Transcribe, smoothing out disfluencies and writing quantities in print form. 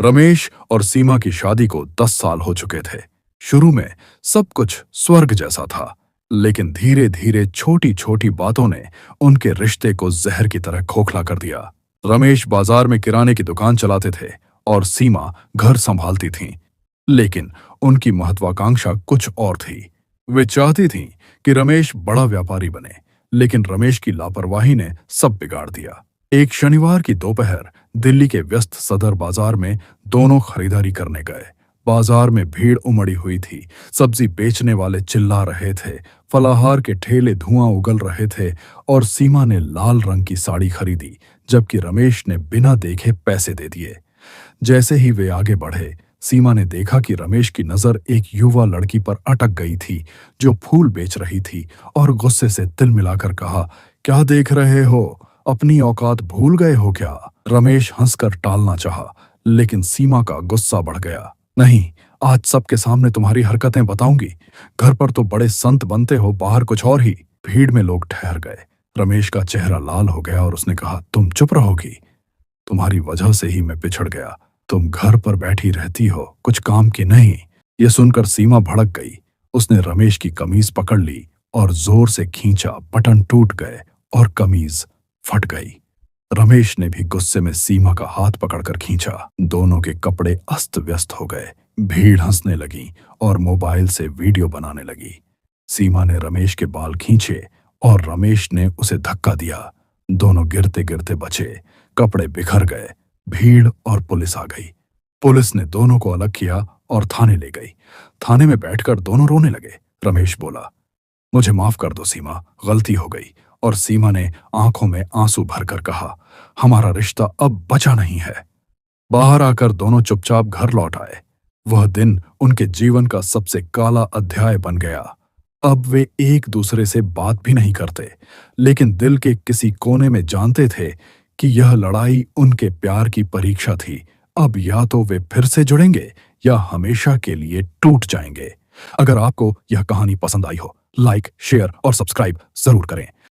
रमेश और सीमा की शादी को 10 साल हो चुके थे। शुरू में सब कुछ स्वर्ग जैसा था, लेकिन धीरे धीरे छोटी छोटी बातों ने उनके रिश्ते को जहर की तरह खोखला कर दिया। रमेश बाजार में किराने की दुकान चलाते थे और सीमा घर संभालती थीं, लेकिन उनकी महत्वाकांक्षा कुछ और थी। वे चाहती थीं कि रमेश बड़ा व्यापारी बने, लेकिन रमेश की लापरवाही ने सब बिगाड़ दिया। एक शनिवार की दोपहर दिल्ली के व्यस्त सदर बाजार में दोनों खरीदारी करने गए। बाजार में भीड़ उमड़ी हुई थी। सब्जी बेचने वाले चिल्ला रहे थे, फलाहार के ठेले धुआं उगल रहे थे और सीमा ने लाल रंग की साड़ी खरीदी, जबकि रमेश ने बिना देखे पैसे दे दिए। जैसे ही वे आगे बढ़े, सीमा ने देखा कि रमेश की नजर एक युवा लड़की पर अटक गई थी जो फूल बेच रही थी, और गुस्से से तिल मिलाकर कहा, क्या देख रहे हो? अपनी औकात भूल गए हो क्या? रमेश हंसकर टालना चाहा, लेकिन सीमा का गुस्सा बढ़ गया। नहीं, आज सबके सामने तुम्हारी हरकतें बताऊंगी। घर पर तो बड़े संत बनते हो, बाहर कुछ और ही। भीड़ में लोग ठहर गए। रमेश का चेहरा लाल हो गया और उसने कहा, तुम चुप रहोगी? तुम्हारी वजह से ही मैं पिछड़ गया। तुम घर पर बैठी रहती हो, कुछ काम की नहीं। यह सुनकर सीमा भड़क गई। उसने रमेश की कमीज पकड़ ली और जोर से खींचा। बटन टूट गए और कमीज फट गई। रमेश ने भी गुस्से में सीमा का हाथ पकड़कर खींचा। दोनों के कपड़े अस्त व्यस्त हो गए। भीड़ हंसने लगी और मोबाइल से वीडियो बनाने लगी। सीमा ने रमेश के बाल खींचे और रमेश ने उसे धक्का दिया। दोनों गिरते गिरते बचे। कपड़े बिखर गए। भीड़ और पुलिस आ गई। पुलिस ने दोनों को अलग किया और थाने ले गई। थाने में बैठकर दोनों रोने लगे। रमेश बोला, मुझे माफ कर दो सीमा, गलती हो गई। और सीमा ने आंखों में आंसू भरकर कहा, हमारा रिश्ता अब बचा नहीं है। बाहर आकर दोनों चुपचाप घर लौट आए। वह दिन उनके जीवन का सबसे काला अध्याय बन गया। अब वे एक दूसरे से बात भी नहीं करते, लेकिन दिल के किसी कोने में जानते थे कि यह लड़ाई उनके प्यार की परीक्षा थी। अब या तो वे फिर से जुड़ेंगे या हमेशा के लिए टूट जाएंगे। अगर आपको यह कहानी पसंद आई हो, लाइक, शेयर और सब्सक्राइब जरूर करें।